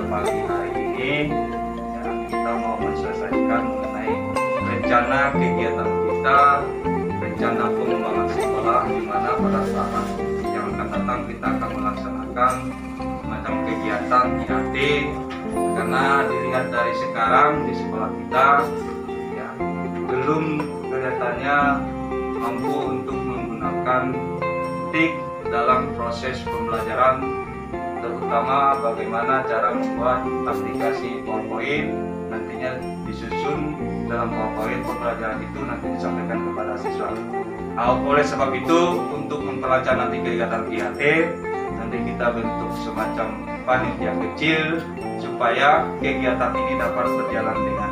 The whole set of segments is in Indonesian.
Pagi hari ini kita mau menyelesaikan mengenai rencana kegiatan kita, rencana pengembangan sekolah, di mana pada saat yang akan datang kita akan melaksanakan macam kegiatan IAT. Karena dilihat dari sekarang di sekolah kita ya, belum kelihatannya mampu untuk menggunakan TIK dalam proses pembelajaran, terutama bagaimana cara membuat aplikasi PowerPoint, nantinya disusun dalam PowerPoint pembelajaran itu nanti disampaikan kepada siswa. Oleh sebab itu, untuk memperlancar nanti kegiatan IAT, nanti kita bentuk semacam panitia kecil supaya kegiatan ini dapat berjalan dengan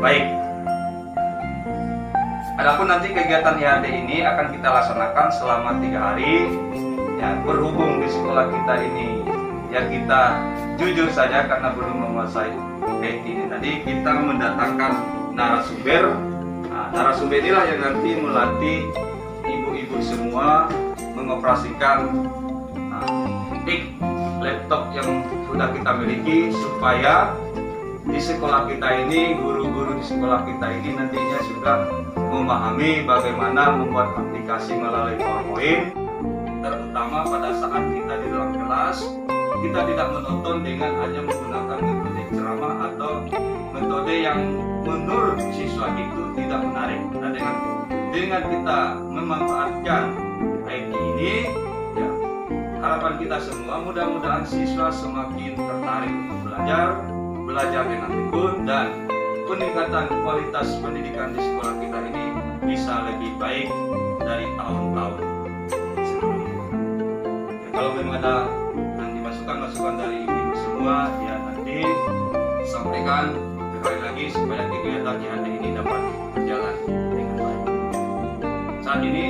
baik. Adapun nanti kegiatan IAT ini akan kita laksanakan selama 3 hari. Ya, berhubung di sekolah kita ini ya kita jujur saja karena belum menguasai IT ini tadi, kita mendatangkan narasumber. Narasumber inilah yang nanti melatih ibu-ibu semua mengoperasikan TIK laptop yang sudah kita miliki, supaya di sekolah kita ini, guru-guru di sekolah kita ini nantinya sudah memahami bagaimana membuat aplikasi melalui PowerPoint, terutama pada saat kita di dalam kelas. Kita tidak menonton dengan hanya menggunakan metode ceramah atau metode yang menurut siswa itu tidak menarik. Nah, dengan kita memanfaatkan IT ini, ya, harapan kita semua mudah-mudahan siswa semakin tertarik untuk belajar dengan tekun, dan peningkatan kualitas pendidikan di sekolah kita ini bisa lebih baik dari tahun-tahun sebelumnya. Ya, kalau memang ada masukan dari ibu semua, ya nanti sampaikan kembali lagi supaya kegiatan IAT ini dapat berjalan dengan baik. Saat ini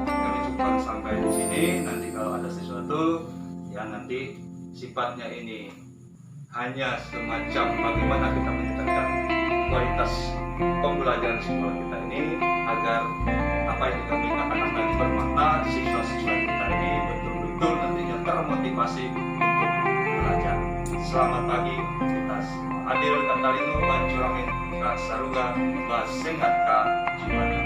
kami cukupkan sampai di sini. Nanti kalau ada sesuatu yang nanti sifatnya ini hanya semacam bagaimana kita meningkatkan kualitas pembelajaran sekolah kita ini, agar apa yang kami katakan tadi bermakna, siswa-siswa kita ini betul-betul nantinya termotivasi untuk belajar. Selamat pagi kita semua. Adil Katalino Bancurangin Kasaruga Basengat Ka Jiwana.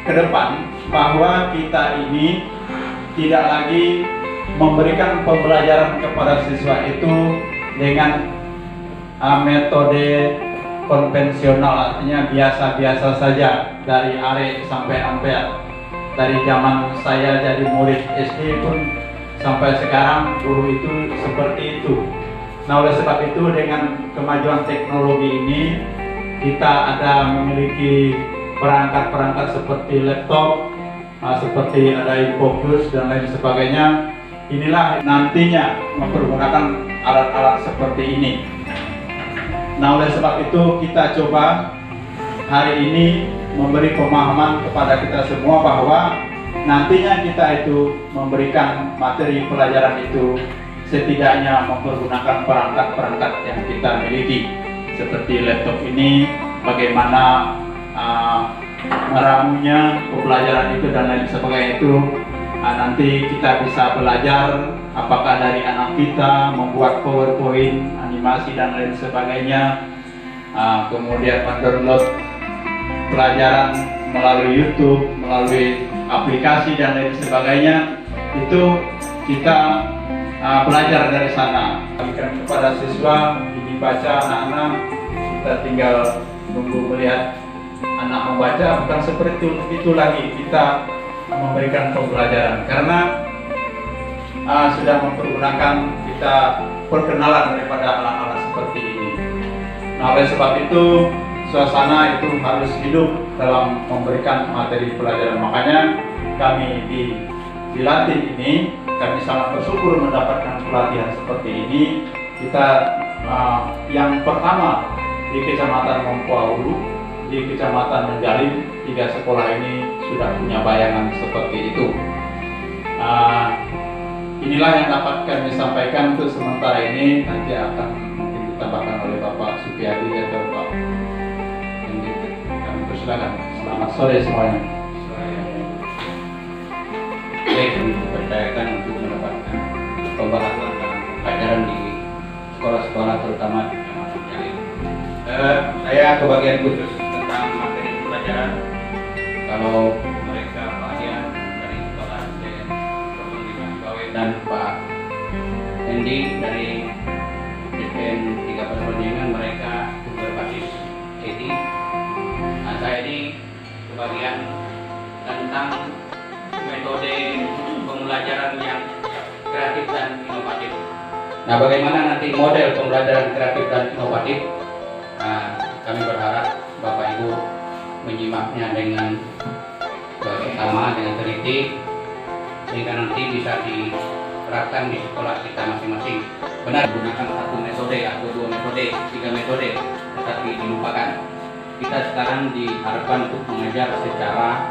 Ke depan bahwa kita ini tidak lagi memberikan pembelajaran kepada siswa itu dengan metode konvensional, artinya biasa-biasa saja dari are sampai ampere. Dari zaman saya jadi murid SD pun sampai sekarang guru itu seperti itu. Nah, oleh sebab itu dengan kemajuan teknologi ini kita ada memiliki perangkat-perangkat seperti laptop, seperti ada infocus dan lain sebagainya. Inilah nantinya mempergunakan alat-alat seperti ini. Nah, oleh sebab itu kita coba hari ini memberi pemahaman kepada kita semua bahwa nantinya kita itu memberikan materi pelajaran itu setidaknya mempergunakan perangkat-perangkat yang kita miliki, seperti laptop ini, bagaimana meramunya pembelajaran itu dan lain sebagainya itu. Nanti kita bisa belajar apakah dari anak kita membuat PowerPoint, animasi dan lain sebagainya, kemudian mendownload pelajaran melalui YouTube, melalui aplikasi dan lain sebagainya. Itu kita belajar dari sana. Berikan kepada siswa, dibaca anak-anak, kita tinggal nunggu melihat anak anak membaca, bukan seperti itu lagi kita memberikan pembelajaran, karena sudah mempergunakan kita perkenalan daripada anak-anak seperti ini. Nah, oleh sebab itu suasana itu harus hidup dalam memberikan materi pelajaran. Makanya kami dilatih ini, kami sangat bersyukur mendapatkan pelatihan seperti ini. Kita yang pertama di Kecamatan Mempawulu, di Kecamatan Menjalin, 3 sekolah ini sudah punya bayangan seperti itu. Inilah yang dapat kami sampaikan untuk sementara ini. Nanti akan mungkin ditambahkan oleh Bapak Supiadi atau Pak Hendrik. Kami persilakan. Selamat sore semuanya. Baik, dipercayakan untuk mendapatkan pembahasan dalam pelajaran di sekolah-sekolah terutama di Kecamatan Jalin. Saya kebagian khusus tentang materi pelajaran. Kalau mereka Pak Dian dari sekolah SDN 05 Bawe dan Pak Hendi dari SDN 3 Perbandingan, mereka berbasis IT. Nah, saya ini kebagian tentang metode pembelajaran yang kreatif dan inovatif. Nah, bagaimana nanti model pembelajaran kreatif dan inovatif? Nah, kami berharap Bapak Ibu menyimaknya dengan bersama, dengan teliti, sehingga nanti bisa diterapkan di sekolah kita masing-masing. Benar, gunakan 1 metode atau 2 metode, 3 metode, tetapi dilupakan. Kita sekarang diharapkan untuk mengajar secara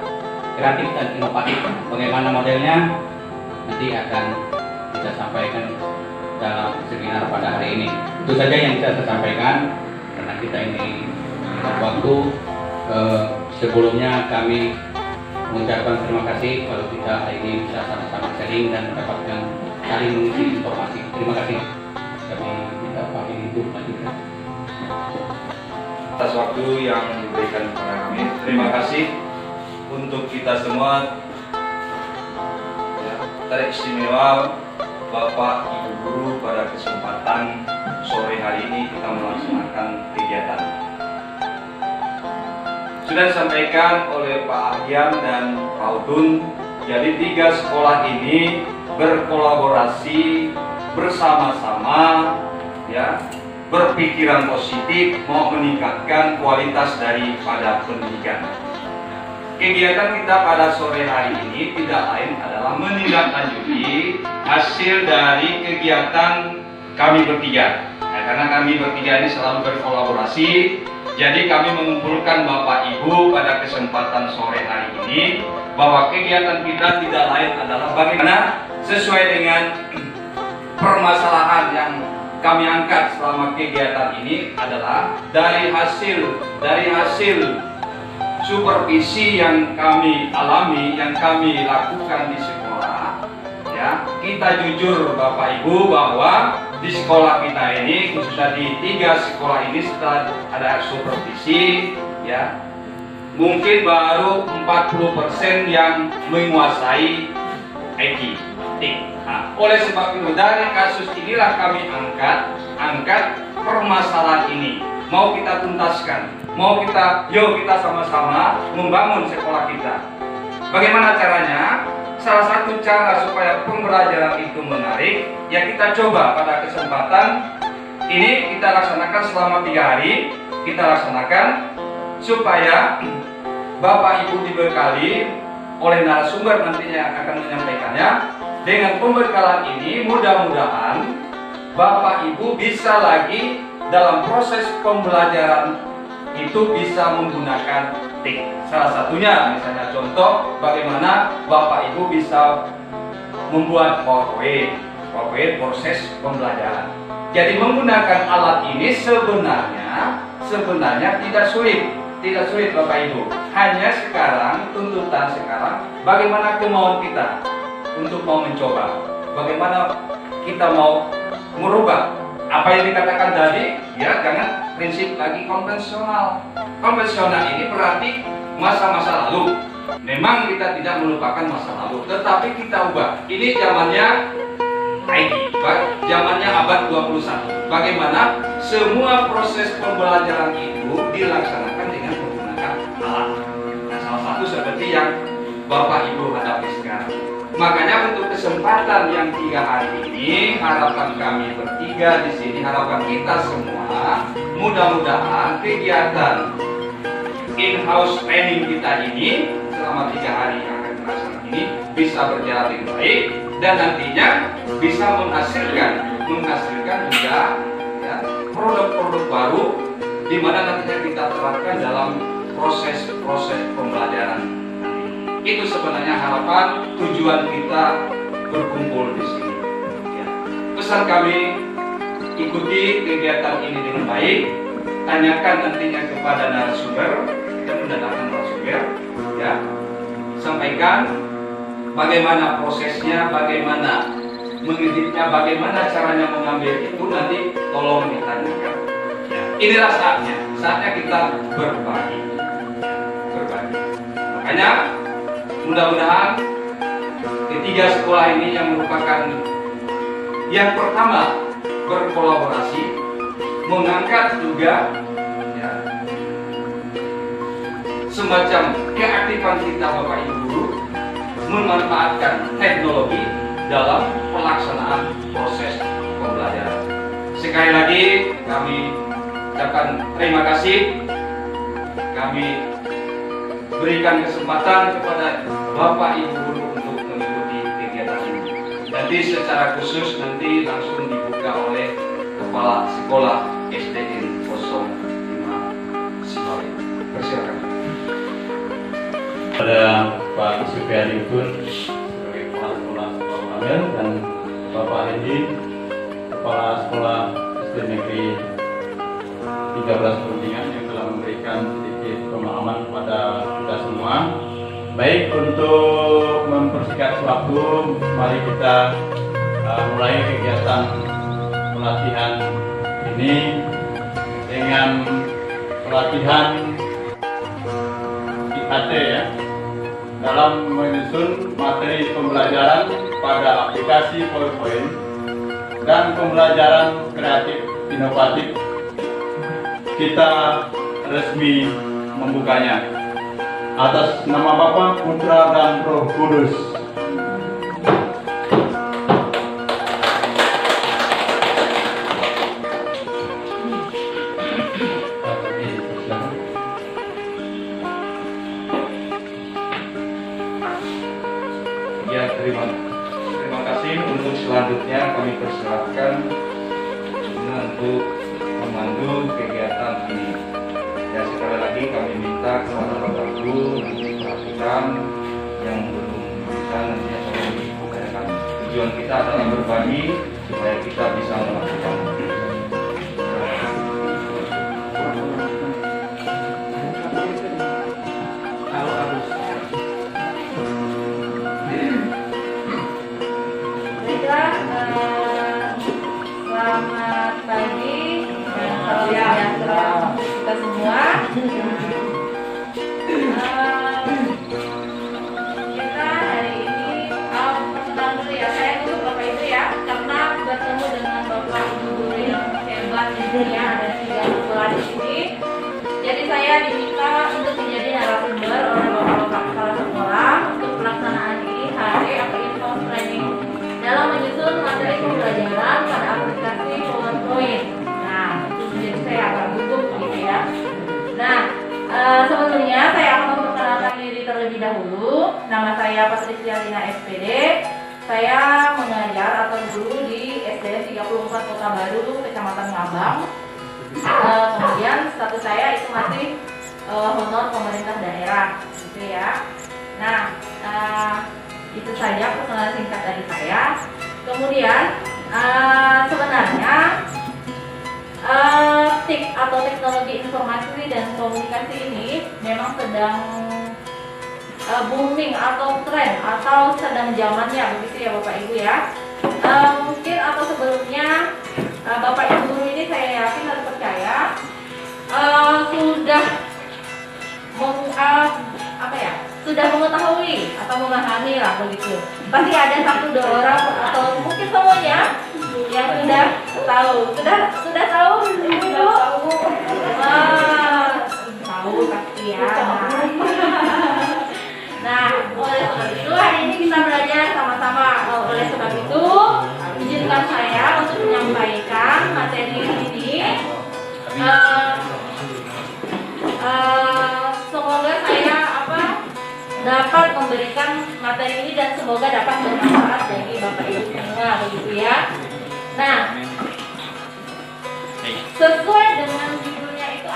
kreatif dan inovatif. Bagaimana modelnya? Nanti akan kita sampaikan dalam seminar pada hari ini. Itu saja yang bisa saya sampaikan, karena kita ini waktu. Sebelumnya kami mengucapkan terima kasih kalau kita hari ini bisa sama-sama sharing dan mendapatkan saling mengisi informasi. Terima kasih. Kami minta Pak ini untuk lanjutkan. Atas waktu yang diberikan kepada kami, terima kasih untuk kita semua. Ya, teristimewa Bapak Ibu Guru pada kesempatan sore hari ini kita melaksanakan kegiatan. Sudah disampaikan oleh Pak Ahyan dan Pak Udun, jadi 3 sekolah ini berkolaborasi bersama-sama, ya, berpikiran positif mau meningkatkan kualitas daripada pendidikan. Kegiatan kita pada sore hari ini tidak lain adalah menindaklanjuti hasil dari kegiatan kami bertiga. Nah, karena kami bertiga ini selalu berkolaborasi, jadi kami mengumpulkan Bapak Ibu pada kesempatan sore hari ini bahwa kegiatan kita tidak lain adalah bagaimana sesuai dengan permasalahan yang kami angkat selama kegiatan ini adalah dari hasil supervisi yang kami alami, yang kami lakukan di sekolah, ya, kita jujur Bapak Ibu bahwa di sekolah kita ini, khususnya di 3 sekolah ini, setelah ada supervisi, ya, mungkin baru 40% yang menguasai IT. Nah, oleh sebab itu dari kasus inilah kami angkat permasalahan ini. Mau kita tuntaskan, yuk kita sama-sama membangun sekolah kita. Bagaimana caranya? Salah satu cara supaya pembelajaran itu menarik, ya kita coba pada kesempatan ini kita laksanakan selama 3 hari. Kita laksanakan supaya Bapak Ibu dibekali oleh narasumber nantinya yang akan menyampaikannya. Dengan pembekalan ini mudah-mudahan Bapak Ibu bisa lagi dalam proses pembelajaran itu bisa menggunakan TIK. Salah satunya misalnya contoh bagaimana Bapak Ibu bisa membuat PowerPoint proses pembelajaran. Jadi menggunakan alat ini sebenarnya tidak sulit Bapak Ibu. Hanya sekarang tuntutan sekarang bagaimana kemauan kita untuk mau mencoba. Bagaimana kita mau merubah apa yang dikatakan tadi, ya, jangan prinsip lagi konvensional. Konvensional ini berarti masa-masa lalu. Memang kita tidak melupakan masa lalu, tetapi kita ubah. Ini zamannya IT, zamannya abad 21. Bagaimana semua proses pembelajaran itu dilaksanakan dengan menggunakan alat masalah. Nah, salah satu seperti yang Bapak Ibu hadapi sekarang. Makanya untuk kesempatan yang 3 hari ini, harapan kami bertiga di sini, harapan kita semua, mudah-mudahan kegiatan in-house training kita ini selama 3 hari yang akan dilaksanakan ini bisa berjalan dengan baik dan nantinya bisa menghasilkan juga ya, produk-produk baru di mana nantinya kita terapkan dalam proses pembelajaran. Itu sebenarnya harapan tujuan kita berkumpul di sini. Ya. Pesan kami, ikuti kegiatan ini dengan baik, tanyakan nantinya kepada narasumber, kita mendatangkan narasumber, ya, sampaikan bagaimana prosesnya, bagaimana mengeditnya, bagaimana caranya mengambil itu nanti tolong ditanyakan. Ya. Inilah saatnya kita berbagi. Makanya mudah-mudahan ketiga sekolah ini yang merupakan yang pertama berkolaborasi, mengangkat juga ya, semacam keaktifan kita Bapak Ibu guru memanfaatkan teknologi dalam pelaksanaan proses pembelajaran. Sekali lagi kami ucapkan terima kasih. Kami berikan kesempatan kepada Bapak Ibu guru untuk mengikuti kegiatan ini. Nanti secara khusus nanti langsung dibuka oleh Kepala Sekolah SDN 05 Simalungun. Persilakan. Pada Pak Supiadi pun sebagai Kepala Sekolah Amel dan Bapak Hendi Kepala Sekolah SD Negeri 13 Perundingan yang telah memberikan sedikit pemahaman kepada kita semua. Baik, untuk mempersingkat waktu, mari kita mulai kegiatan pelatihan ini dengan pelatihan IKT ya, dalam menyusun materi pembelajaran pada aplikasi PowerPoint dan pembelajaran kreatif inovatif. Kita resmi membukanya atas nama Bapa, Putra, dan Roh Kudus. Ya, terima kasih. Untuk selanjutnya kami persilakan untuk memandu kegiatan ini. Ya, sekali lagi kami minta kepada Bapak Guru nanti perhatikan yang belum bisa nanti akan dibukakan. Tujuan kita adalah berbagi supaya kita bisa melakukan. Selamat pagi dan salam sejahtera untuk kita semua. Kita hari ini perkenalan dulu ya. Saya dulu Bapak Ibu ya, karena bertemu dengan Bapak Ibu guru yang hebat di sini ya, ada 3 sekolah di sini. Jadi saya diminta untuk menjadi narasumber oleh Bapak-bapak kepala sekolah untuk pelaksanaan ini hari in-house training dalam menyusun materi pembelajaran pada aplikasi PowerPoint. Nah, itu menjadi saya agak gugup gitu ya. Nah, sebelumnya saya akan memperkenalkan diri terlebih dahulu. Nama saya Patricia Lina SPD. Saya mengajar atau guru di SDN 34 Kota Baru, Kecamatan Ngabang. Kemudian status saya itu masih honor pemerintah daerah, gitu ya. Nah, itu saja perkenalan singkat dari saya. Kemudian sebenarnya TIK atau teknologi informasi dan komunikasi ini memang sedang booming atau tren atau sedang zamannya begitu ya Bapak Ibu ya. Mungkin atau sebelumnya Bapak Ibu guru ini saya yakin dan percaya sudah mengetahui atau memahami lah begitu. Pasti ada 1-2 orang atau mungkin semuanya yang sudah tahu. Sudah tahu Ibu? Tahu pasti ya. Nah, itu hari ini kita belajar sama-sama. Oleh sebab itu, izinkan saya untuk menyampaikan materi ini. Semoga saya dapat memberikan materi ini dan semoga dapat bermanfaat bagi Bapak Ibu semua, begitu ya. Nah, sesuai dengan judulnya itu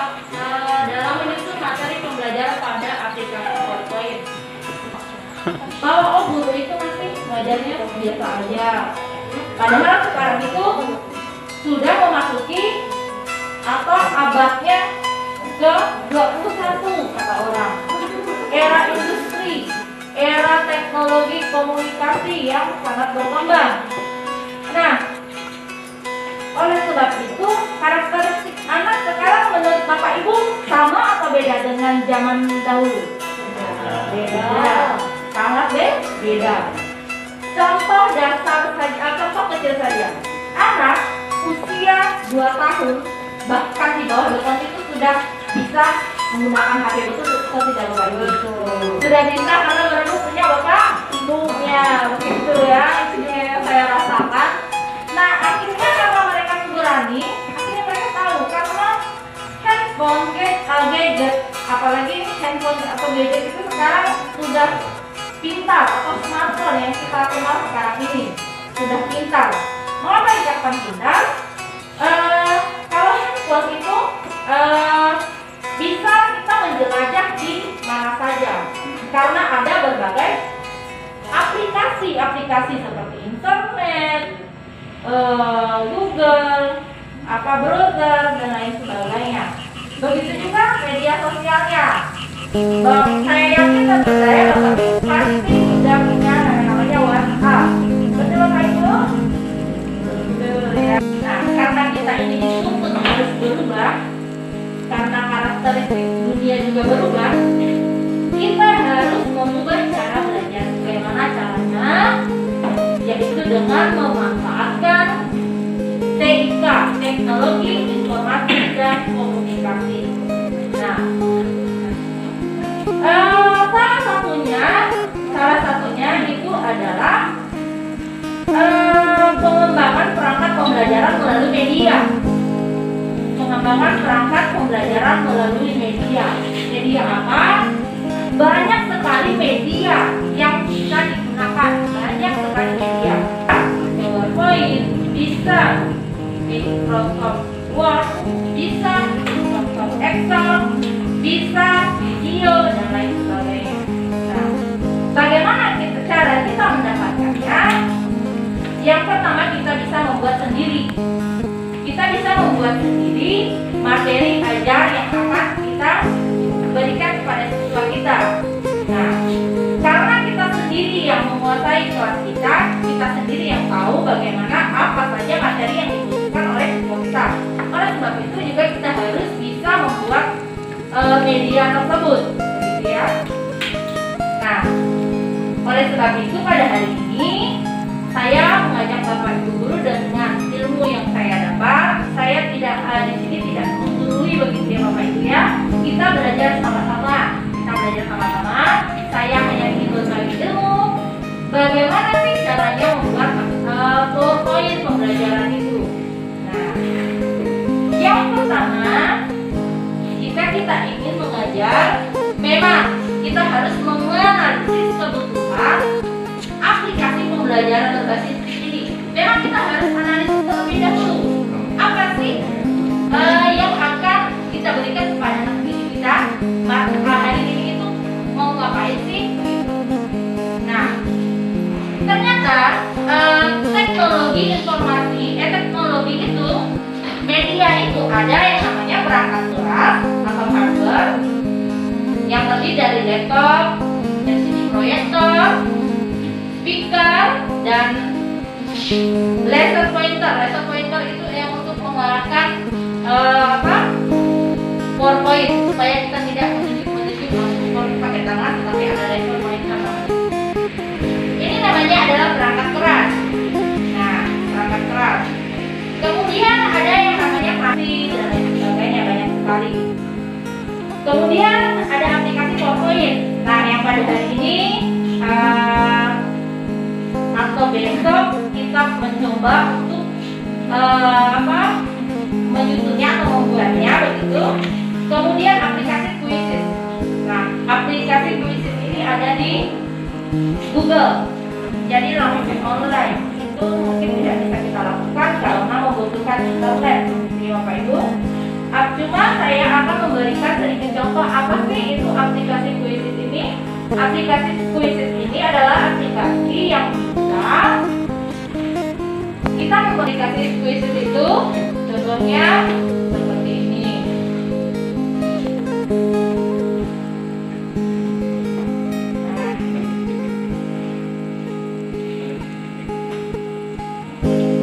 dalam menyusun materi pembelajaran pada aplikasi PowerPoint. Bahwa guru itu masih ngajarnya biasa aja. Padahal sekarang itu sudah memasuki abadnya ke-21 kata orang. Era industri, era teknologi komunikasi yang sangat berkembang. Nah, oleh sebab itu karakteristik anak sekarang menurut Bapak Ibu sama atau beda dengan zaman dahulu? Beda, sangat beda. Contoh dasar saja, contoh kecil saja. Anak usia 2 tahun bahkan di bawah 2 tahun itu sudah bisa menggunakan HP, betul atau tidak Bapak Ibu? Sudah bisa karena mereka punya bapak ibunya, begitu ya. Itu yang saya rasakan. Nah, akhirnya karena mereka berani, akhirnya mereka tahu karena handphone, gadget, apalagi handphone atau gadget itu sekarang sudah pintar, atau smartphone yang kita kenal sekarang ini sudah pintar. Mengapa dikatakan pintar? Kalau handphone itu bisa kita menjelajah di mana saja karena ada berbagai aplikasi seperti internet, Google, browser dan lain sebagainya. Begitu juga media sosialnya. Saya yakin dan percaya Bapak Ibu pasti sudah punya namanya WhatsApp. Betul Bapak Ibu? Betul ya. Nah, karena kita ini dituntut harus berubah, karena karakteristik dunia juga berubah, kita harus mengubah cara belajar. Bagaimana caranya? Yaitu dengan memanfaatkan TIK, teknologi informasi dan komunikasi. Nah, salah satunya itu adalah pengembangan perangkat pembelajaran melalui media. Pengembangan perangkat pembelajaran melalui media. Media apa? Banyak sekali media yang bisa digunakan. Banyak sekali media. PowerPoint bisa, Microsoft Word bisa, Microsoft Excel bisa, video dan lain sebagainya. Nah, bagaimana cara kita mendapatkannya? Yang pertama kita bisa membuat sendiri. Kita bisa membuat sendiri materi ajar yang akan kita berikan kepada siswa kita. Nah, karena kita sendiri yang menguasai kelas kita sendiri yang tahu bagaimana apa saja materi yang dibutuhkan oleh siswa kita. Oleh sebab itu juga kita harus bisa membuat media tersebut, begitu ya. Nah, oleh sebab itu pada hari ini saya mengajak Bapak Ibu guru dengan ilmu yang saya dapat. Saya tidak di sini tidak menggurui, begitu ya Bapak Ibu ya. Kita belajar sama-sama. Saya hanya ingin berbagi ilmu. Bagaimana sih caranya membuat PowerPoint pembelajaran itu? Nah, yang pertama, jika kita ingin mengajar, memang kita harus menganalisis kebutuhan aplikasi pembelajaran berbasis ini. Memang kita harus analisis terlebih dahulu. Apa sih yang akan kita berikan kepada anak didik kita? Hari ini itu mau ngapain sih? Nah, ternyata teknologi informasi, teknologi itu, media itu ada yang namanya perangkat keras atau hardware yang terdiri dari laptop, LCD proyektor, speaker, dan laser pointer. Laser pointer itu yang untuk mengarahkan PowerPoint supaya kita tidak menunjuk pakai tangan, tetapi ada laser pointer. Ini namanya adalah perangkat keras. Nah, perangkat keras. Kemudian ada yang namanya aplikasi dan lain sebagainya, banyak sekali. Kemudian ada aplikasi PowerPoint. Nah, yang pada hari ini bisa mencoba untuk menyusunnya atau membuatnya begitu. Kemudian aplikasi Quizzes. Nah, aplikasi Quizzes ini ada di Google. Jadi langsung online. Itu mungkin tidak bisa kita lakukan karena membutuhkan internet, jadi Bapak Ibu. Cuma saya akan memberikan sedikit contoh apa sih itu aplikasi Quizzes ini. Aplikasi Quizzes ini adalah aplikasi yang bisa kita aplikasi Quizzes itu contohnya seperti ini.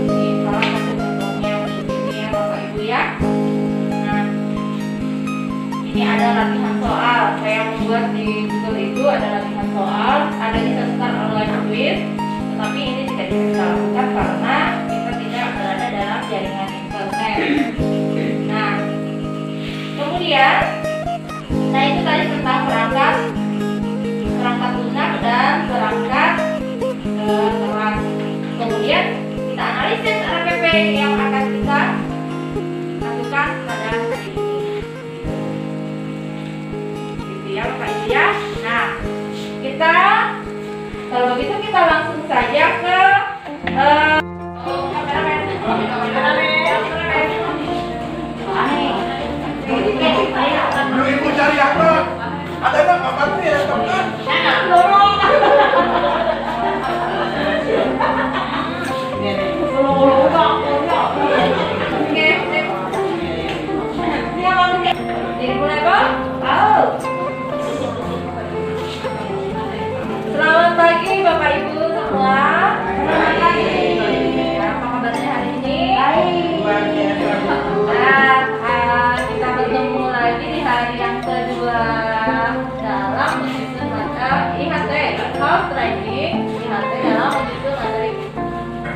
Ini salah satu contohnya begini ya Bapak Ibu ya. Nah, ini ada latihan soal. Saya membuat di Google itu ada latihan soal, ada bisa start online quiz. Tetapi ini tidak bisa kita lakukan karena kita tidak berada dalam jaringan internet. Nah, kemudian, itu tadi tentang perangkat lunak dan perangkat keras. Kemudian kita analisis RPP yang akan kita lakukan pada hari ini. Gitu ya Bapak Ibu ya. Nah, kalau begitu kita langsung saja ke Lu ibu cari apa? Ada apa nih ya, teman? Selamat pagi Bapak Ibu semua. Selamat pagi. Apa kabarnya hari ini? Kita bertemu lagi di hari yang kedua dalam menyusun materi IHT House Training. IHT dalam menyusun materi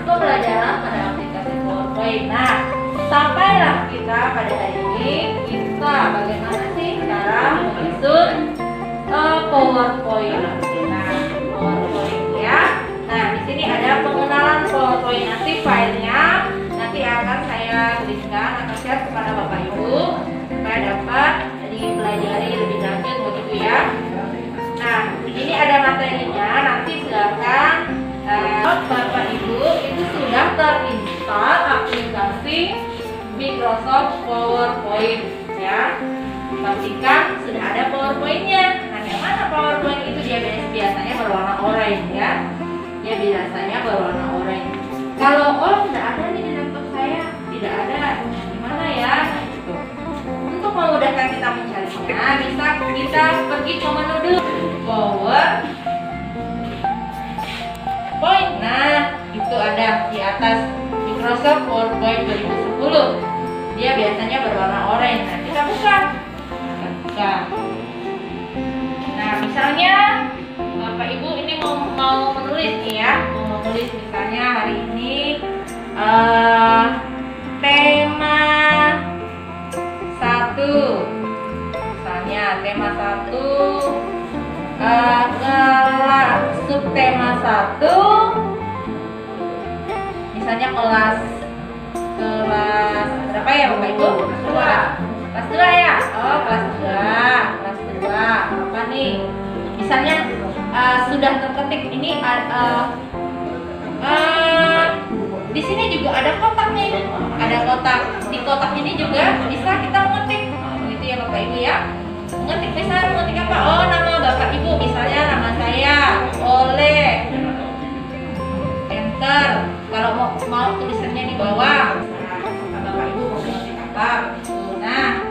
pembelajaran pada aplikasi PowerPoint. Nah, sampailah kita pada hari ini. Kita bagaimana sih cara menyusun PowerPoint. Nah, PowerPoint ya. Nah, di sini ada pengenalan PowerPoint, nanti filenya nanti akan saya berikan atau share kepada Bapak Ibu supaya dapat dipelajari lebih lanjut begitu ya. Nah, ini ada materinya, nanti silakan Bapak Ibu itu sudah terinstall aplikasi Microsoft PowerPoint ya. Pastikan sudah ada PowerPoint-nya. Nah, yang mana PowerPoint itu dia biasanya berwarna oranye ya. Dia biasanya berwarna oranye. Kalau tidak ada nih di laptop saya, tidak ada, gimana ya? Gitu. Untuk memudahkan kita mencarinya, bisa kita pergi ke menu dulu PowerPoint. Nah, itu ada di atas Microsoft PowerPoint 2010. Dia biasanya berwarna oranye. Nah, kita buka. Nah, misalnya Bapak Ibu ini mau menulis nih ya, mau menulis misalnya hari ini tema 1, misalnya tema 1, subtema 1, misalnya kelas berapa ya Bapak Ibu? Kelas 2 ya? Oh, kelas 2 apa nih? Misalnya sudah terketik ini di sini juga ada kotak nih, ada kotak. Di kotak ini juga bisa kita mengetik, gitu ya Bapak Ibu ya. Mengetik misalnya mengetik apa? Oh, nama Bapak Ibu, misalnya nama saya Oleh. Enter. Kalau mau tulisannya di bawah. Nah, Bapak Ibu mau mengetik apa? Nah,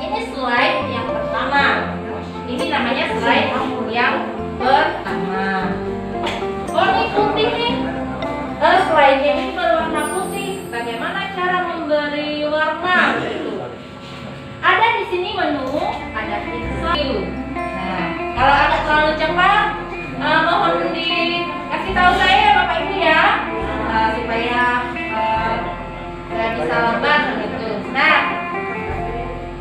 ini slide yang pertama. Ini namanya slide yang pertama. Oh, ini putih nih. Slide-nya ini berwarna putih. Bagaimana cara memberi warna? Ada di sini menu, ada pixel. Nah, kalau agak terlalu cepat, mohon dikasih tahu saya Bapak Ibu ya, supaya nggak bisa lambat gitu. Nah,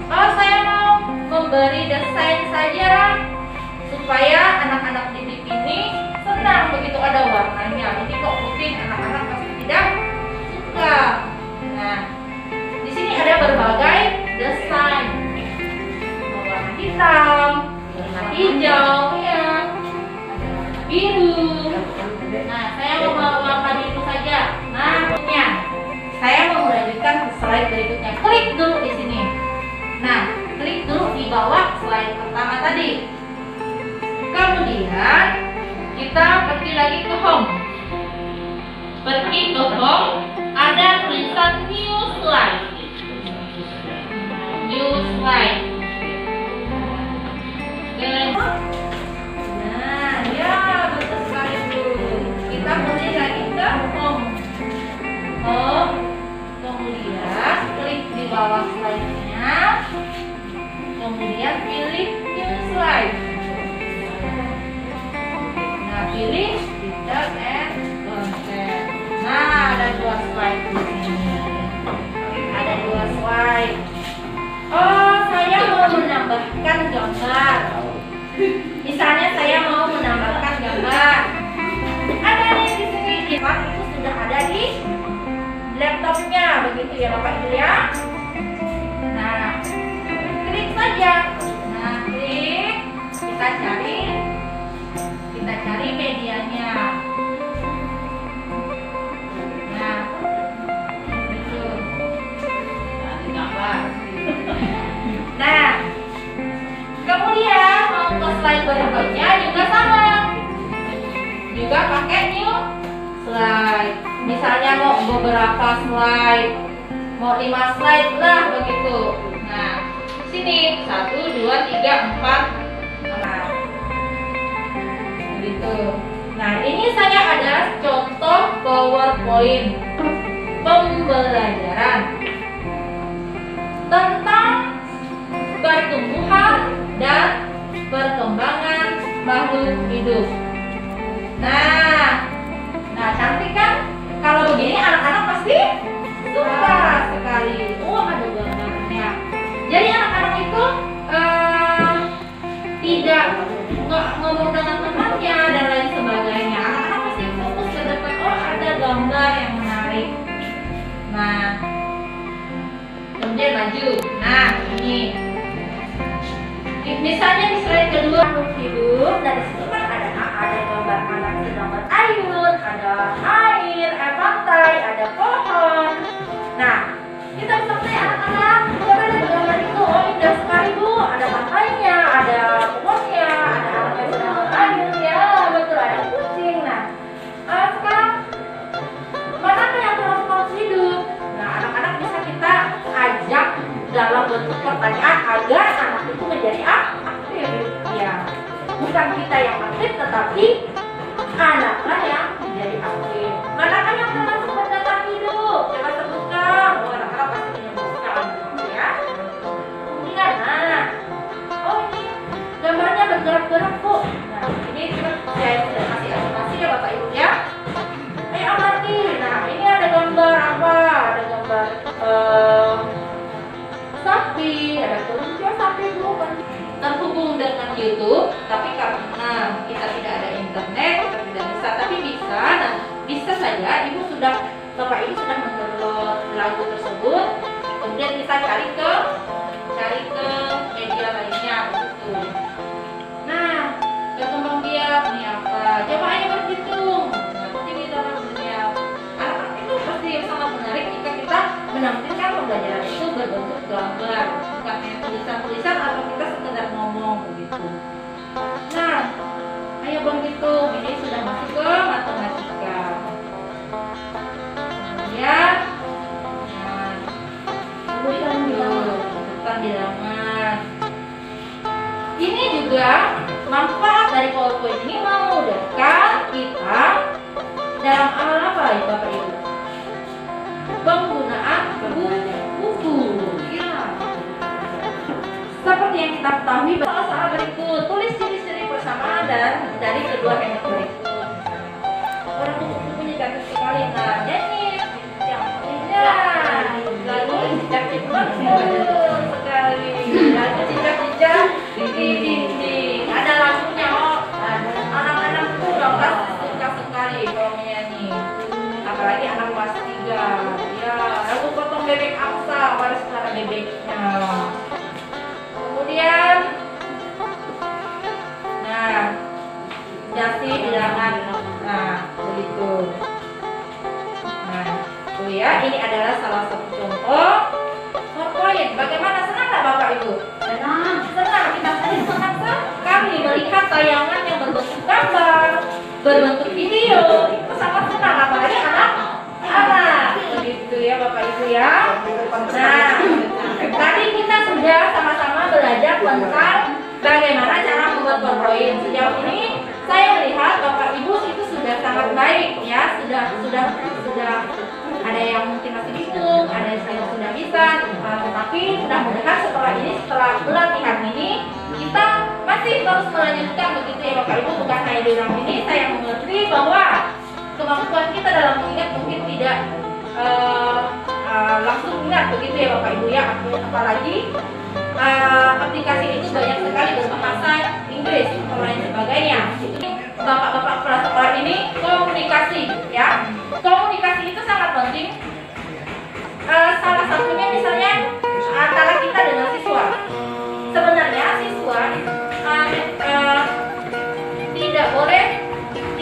kalau saya mau memberi desain saja supaya anak-anak didik ini senang begitu ada warnanya. Ini kok putih, anak-anak pasti slide pertama tadi. Kemudian kita pergi lagi ke home. Pergi ke home, ada tulisan new slide. New slide. Nah, ya betul sekali Bu. Kita pergi lagi ke home. Home. Kemudian klik di bawah slide-nya. Kemudian pilih new slide. Nah, pilih detail and content. Nah, ada 2 slide di sini. Ada 2 slide. Oh, saya mau menambahkan gambar. Misalnya saya mau menambahkan gambar. Ada nih di sini. Itu sudah ada di laptopnya, begitu ya Bapak Ibu ya. Nah, klik saja. Nah, klik. Kita cari medianya. Nah, itu. Gambar. Nah, kemudian mau ke slide berikutnya juga sama. Juga pakai new slide. Misalnya mau beberapa slide, mau 5 slide lah begitu. Nah, sini 1, 2, 3, 4. Nah, begitu. Nah, ini saya ada contoh PowerPoint pembelajaran tentang pertumbuhan dan perkembangan makhluk hidup. Nah, cantik kan? Kalau begini anak-anak pasti suka sekali. Oh, ada gambarnya. Jadi anak-anak itu tidak ngomong dengan temannya dan lain sebagainya. Anak-anak pasti fokus ke depan. Oh, ada gambar yang menarik. Nah, kemudian maju. Nah, ini. Misalnya di slide kedua makhluk hidup, dan di situ kan ada gambar anak sedang berayun, ada air, pantai, ada pohon. Nah, kita bisa melihat anak-anak, coba lihat gambar itu. Oh, indah sekali Bu, ada pantainya, ada pohonnya, ada anak yang sedang berayun, ya betul, ada kucing. Nah, sekarang manakah yang terus hidup? Nah, anak-anak bisa kita ajak dalam bentuk pertanyaan agar anak itu menjadi aktif. Ya, bukan kita yang aktif, tetapi anaklah yang menjadi aktif. Manakah yang termasuk pendatang hidup? Coba sebutkan. Oh, anak-anak pasti menyebutkan, ya. Kemudian, oh ini gambarnya bergerak-gerak Bu. Nah, ini saya sudah kasih animasi ya Bapak Ibu ya. Amati. Nah, ini ada gambar apa? Ada gambar sapi, ada kelinci sapi Bu. Terhubung dengan YouTube, tapi karena kita tidak ada internet, kita tidak bisa. Tapi bisa, nah bisa saja Ibu sudah, Bapak Ibu sudah mendownload lagu tersebut, kemudian kita cari ke media lainnya begitu. Nah, berkembang biak nih apa? Coba ayo berhitung. Nanti kita lagunya. Anak-anak itu pasti sangat menarik jika kita menampilkan pembelajaran itu berbentuk gambar, bukan hanya tulisan-tulisan atau kita sekedar ngomong begitu. Nah, ayo berhitung. Ini sudah masuk ke matematika. Kemudian, urutan bilangan. Ini juga manfaat dari PowerPoint ini memudahkan kita dalam hal apa ya Bapak Ibu? Penggunaan buku. Ya. Seperti yang kita ketahui, soal berikut tulis ciri-ciri persamaan dan dari kedua hemat berikut. Orang buku-bukunya cantik sekali. Nah, nyanyi yang lalu cicak-cicak betul sekali. Lalu cicak-cicak di dinding. Ada lagunya. Oh, anak-anak tuh udah pasti suka sekali kalau menyanyi. Apalagi anak kelas 3. Ya, lagu potong bebek angsa, pada suara bebeknya. Kemudian, nah, dasi bilangan. Nah, begitu. Nah, tuh ya, ini adalah salah satu contoh PowerPoint. Bagaimana, senang Bagaimana Bapak Ibu? Senang, kita senang sekali melihat tayangan yang berbentuk gambar, berbentuk video. Itu sangat senang, apalagi anak-anak. Begitu ya Bapak Ibu ya. Nah, tadi kita sudah sama-sama belajar tentang bagaimana cara membuat PowerPoint. Sejauh ini saya melihat Bapak Ibu itu sudah sangat baik ya, sudah ada yang mungkin masih bingung, ada yang sudah bisa, tetapi mudah-mudahan setelah pelatihan ini kita masih terus melanjutkan begitu ya Bapak Ibu. Bukan hanya di dalam ini, saya mengerti bahwa kemampuan kita dalam mengingat mungkin tidak langsung ingat begitu ya Bapak Ibu ya, apalagi aplikasi itu banyak sekali berbahasa Inggris dan lain sebagainya. Bapak-bapak kepala sekolah ini komunikasi ya, komunikasi itu sangat penting. Salah satunya misalnya antara kita dengan siswa. Sebenarnya siswa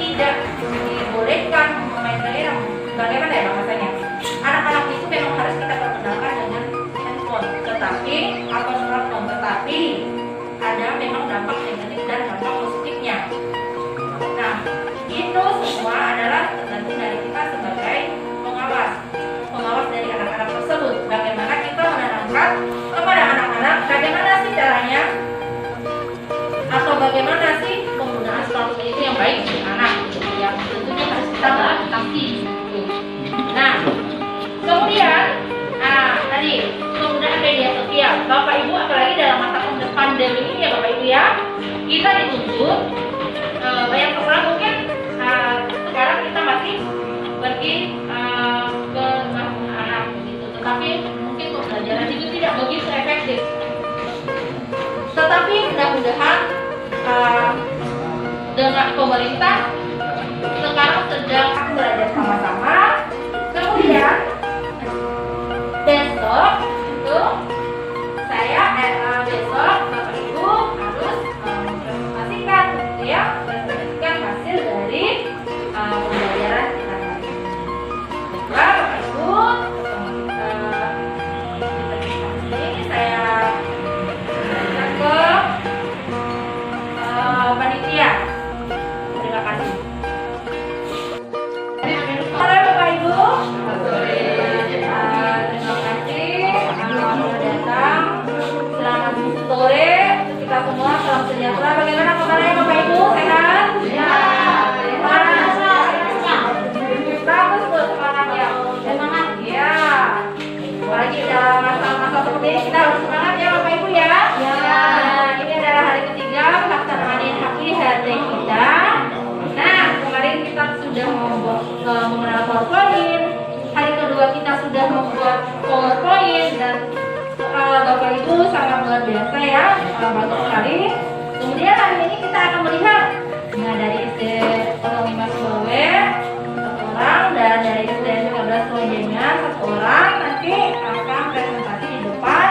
tidak dibolehkan memain daerah. Bagaimana ya bahasanya? Anak-anak itu memang harus kita perkenalkan dengan handphone, tetapi atau smartphone, tetapi ada memang dampak negatif dan dampak positifnya. Nah, itu semua adalah tergantung dari kita sebagai pengawas dari anak-anak tersebut. Bagaimana kita menanamkan kepada anak-anak bagaimana sih caranya atau bagaimana sih penggunaan smartphone itu yang baik untuk anak, yang tentunya harus kita adaptasi. Nah, kemudian tadi penggunaan media sosial. Bapak Ibu apalagi dalam masa pandemi ini ya Bapak Ibu ya, kita dituntut banyak sekolah mungkin sekarang kita masih pergi ke kampung anak begitu, tetapi mungkin pembelajaran itu tidak begitu efektif. Tetapi mudah-mudahan dengan pemerintah sekarang sedang belajar sama-sama. Kemudian besok itu saya besok Bapak Ibu harus mempresentasikan gitu ya, presentasikan hasil dari pembelajaran kita hari ini. Baiklah Bapak Ibu, ini saya berikan ke panitia. Terima kasih. Halo Bapak Ibu. Terima kasih sudah datang. Selamat sore untuk kita semua. Salam sejahtera. Bagaimana kabarnya Bapak Ibu? Sehat? Ya. Bagus Bu, semangat ya. Semangat ya. Apalagi dalam masa-masa seperti ini kita harus semangat ya Bapak Ibu ya. Ya. Nah, ini adalah hari ketiga pelaksanaan IHT kita. Nah, kemarin kita sudah mengenal PowerPoint. Hari kedua kita sudah membuat PowerPoint dan Bapak Ibu sangat luar biasa ya, bagus sekali. Kemudian hari ini kita akan melihat, nah dari SD 05 Bawe 1 orang dan dari SD 13 Lojengan 1 orang nanti akan presentasi di depan,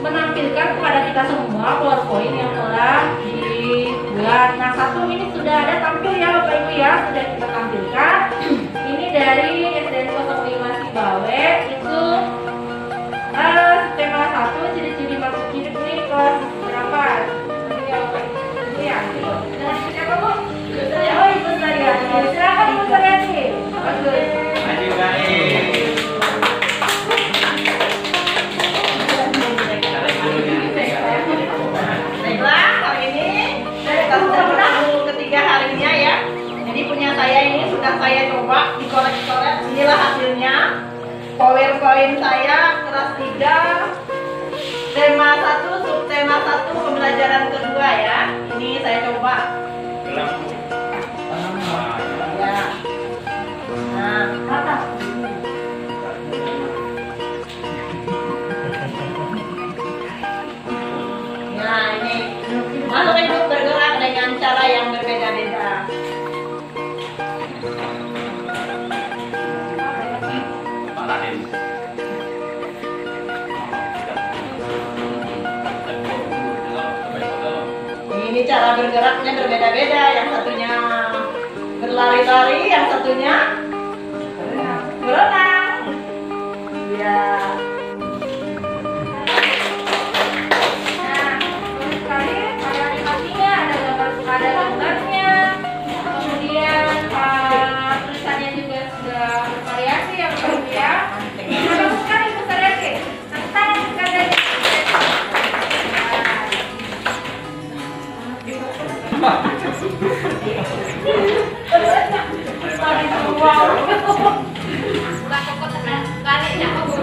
menampilkan kepada kita semua PowerPoint yang telah dibuat. Nah satu ini sudah ada tampil ya Bapak Ibu ya, sudah kita tampilkan. Ini dari SD 05 Bawe itu tema 1 ciri-ciri makhluk hidup ini kelas berapa? Ini ya, dengan siapa Bu? Oh Ibu Saryani, silakan Ibu Saryani. Bagus. Maju guys. Baiklah, hari ini kita sudah bertemu ketiga harinya ya. Jadi punya saya ini sudah saya coba dikolek-kolek. Inilah hasilnya. PowerPoint saya kelas 3 tema 1 subtema 1 pembelajaran kedua ya. Ini saya coba. Ya. Nah, nah ini makhluk hidup bergerak dengan cara yang berbeda-beda. Ini cara bergeraknya berbeda-beda, yang satunya berlari-lari, yang satunya berenang. Ya. Tadi semua. Bukan pokok kalinya aku.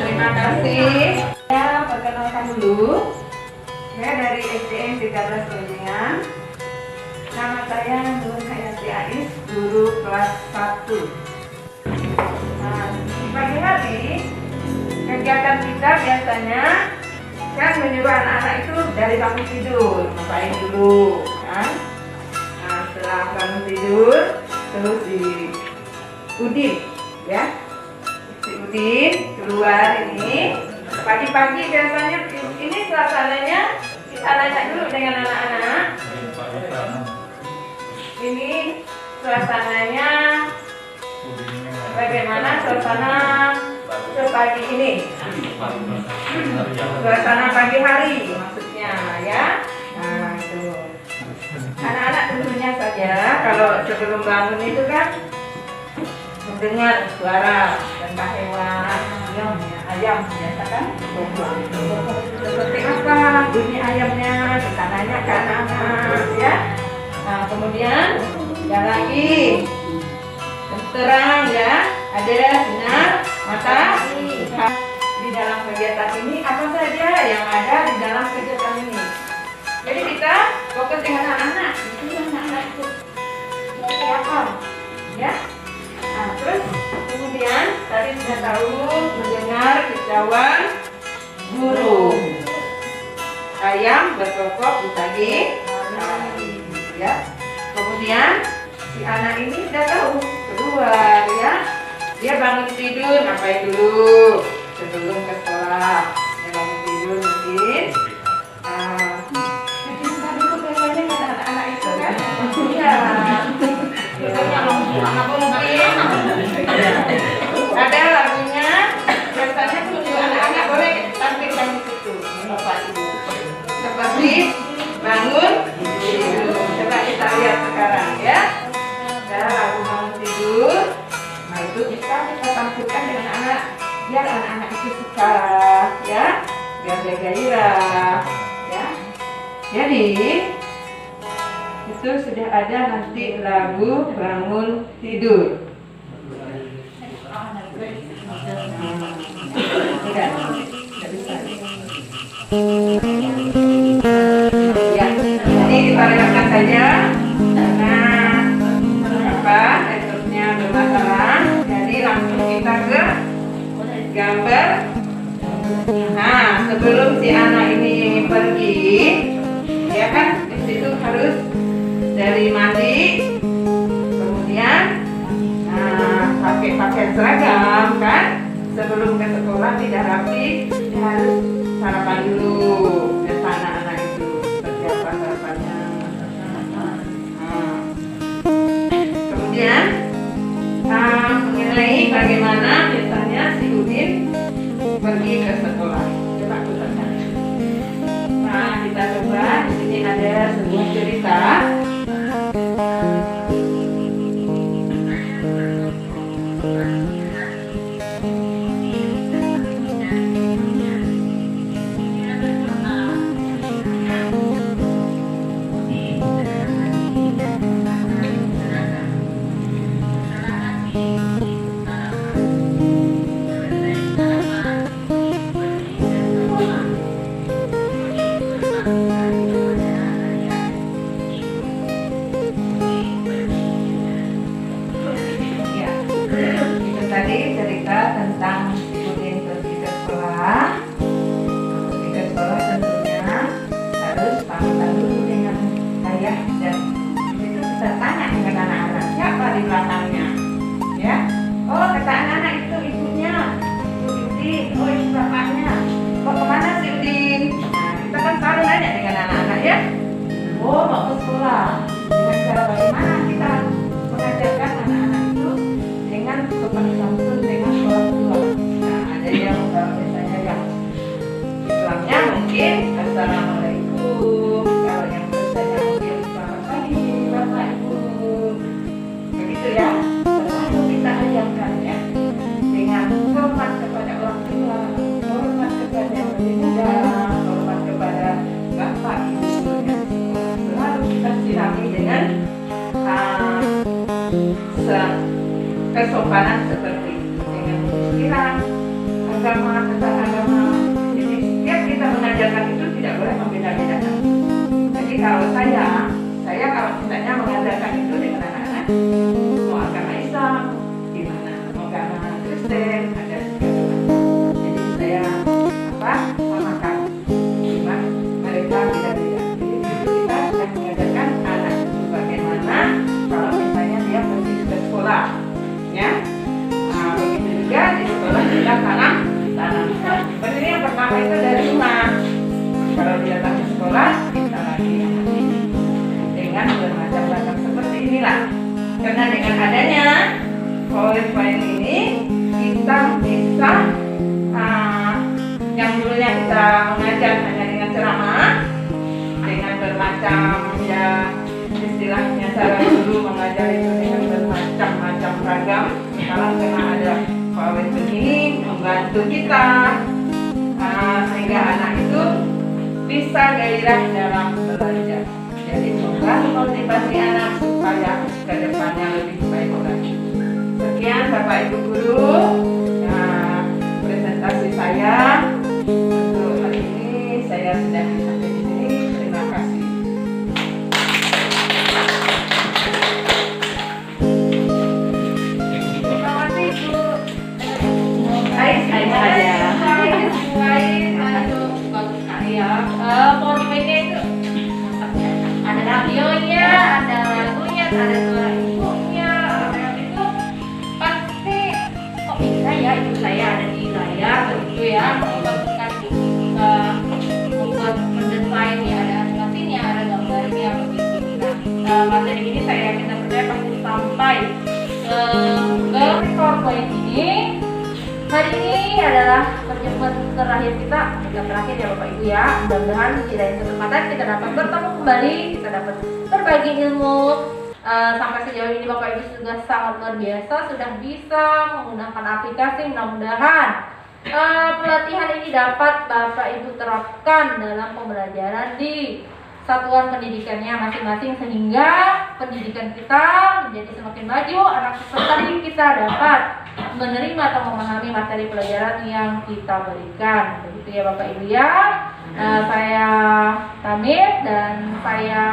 Terima kasih. Ya, perkenalkan dulu. Saya dari SDN 13 Lonjengan. Nama saya Nur Hayati Ais, guru kelas 1. Nah, di pagi hari kegiatan kita biasanya kan menyuruh anak-anak itu dari bangun tidur, ngapain dulu, kan? Nah, setelah bangun tidur, terus di udin, ya. Si udin keluar ini. Pagi-pagi biasanya ini suasananya kita nanya dulu dengan anak-anak. Ini suasananya bagaimana suasana sepagi ini? Suasana pagi hari maksudnya ya. Nah itu. Anak-anak tentunya saja kalau sebelum bangun itu kan mendengar suara tentang hewan, ayam biasa kan? Seperti apa bunyi ayamnya? Kita nanya ke anak-anak ya. Nah kemudian yang lagi terang ya, ada sinar matahari. Di dalam kegiatan ini apa saja yang ada di dalam kegiatan ini? Jadi kita fokus dengan anak-anak. Itu anak-anak itu seperti apa? Ya. Nah, terus kemudian tadi sudah tahu mendengar kicauan burung, ayam berkokok di pagi hari, ya. Kemudian si anak ini sudah tahu keluar, ya. Dia bangun tidur ngapain dulu sebelum ke sekolah? Dia bangun tidur mungkin. Kita dulu biasanya kan anak-anak itu kan? Iya. Ada lagunya, biasanya tuh anak-anak boleh tampilkan di situ. Bapak Ibu. Seperti bangun tidur. Coba kita lihat sekarang ya. Ada lagu bangun tidur. Nah itu bisa kita tampilkan dengan anak, biar anak-anak itu suka, ya, biar dia gairah, ya. Jadi itu sudah ada nanti lagu bangun tidur. Tidak bisa. Ya, ini kita lewatkan saja karena apa? Laptopnya bermasalah. Jadi langsung kita ke gambar. Nah, sebelum si anak ini pergi, ya kan di situ harus dari mandi, kemudian pakai pakaian seragam kan, sebelum ke sekolah tidak rapi, dia harus sarapan dulu. Biasa anak-anak itu seperti apa sarapannya. Kemudian mengenai bagaimana biasanya si Udin pergi ke sekolah. Coba putarkan. Nah kita coba, di sini ada sebuah cerita. Tadi cerita tentang si Udin pergi ke sekolah. Pergi ke sekolah tentunya harus pamitan dulu dengan ayah dan itu kita tanya dengan anak-anak siapa di belakangnya, ya. Oh kata anak-anak itu ibunya, Ibu Udin. Oh itu bapaknya. Mau kemana si Udin? Nah kita kan selalu nanya dengan anak-anak ya. Oh mau ke sekolah. Dengan cara bagaimana kita mengajarkan anak-anak itu dengan sopan santun dengan sholat dua. Nah ada yang misalnya yang Islamnya mungkin assalamualaikum, kalau yang Kristennya mungkin selamat pagi bapak ibu, begitu ya. Selalu kita ajarkan ya dengan hormat kepada orang tua, hormat kepada yang lebih sopanan seperti itu dengan pikiran agama tentang agama. Jadi setiap kita mengajarkan itu tidak boleh membeda-bedakan. Jadi kalau saya kalau misalnya mengajarkan itu dengan anak-anak, mau agama Islam, gimana, mau agama Kristen, ada segala macam. Jadi saya samakan, gimana mereka beda-beda. Jadi kita sedang mengajarkan anak itu bagaimana kalau misalnya dia pergi ke sekolah, ya. Nah, begitu juga di sekolah kita tanam. Sebenarnya yang pertama itu dari rumah. Kalau dia datang ke sekolah, kita lagi dengan bermacam-macam seperti inilah. Karena dengan adanya PowerPoint ini kita bisa yang dulunya kita mengajar hanya dengan ceramah, dengan bermacam ya istilahnya cara dulu mengajar itu dengan bermacam-macam ragam. Sekarang karena ada PowerPoint ini membantu kita sehingga anak itu bisa gairah dalam belajar. Jadi motivasi anak supaya ke depannya lebih baik lagi. Sekian Bapak Ibu Guru, presentasi saya untuk hari ini. Saya sudah sampai di sini. Terima kasih. Terima kasih Bu. Baik saja. Bagus sekali ya. PowerPoint-nya itu ada radionya, ada lagunya, ada suara ibunya, itu pasti kok bisa ya ibu saya ada di layar begitu ya, membagikan membuat mendesain ya, ada animasinya, ada gambarnya begitu. Nah, materi ini saya yakin dan percaya pasti sampai ke PowerPoint ini. Hari ini adalah perjumpaan terakhir kita, bukan terakhir ya Bapak Ibu ya. Mudah-mudahan di lain kesempatan kita dapat bertemu kembali, kita dapat berbagi ilmu. Sampai sejauh ini Bapak Ibu sudah sangat luar biasa, sudah bisa menggunakan aplikasi. Mudah-mudahan pelatihan ini dapat Bapak Ibu terapkan dalam pembelajaran di satuan pendidikannya masing-masing sehingga pendidikan kita menjadi semakin maju, anak peserta didik kita dapat menerima atau memahami materi pelajaran yang kita berikan. Begitu ya Bapak Ibu ya. Saya pamit dan saya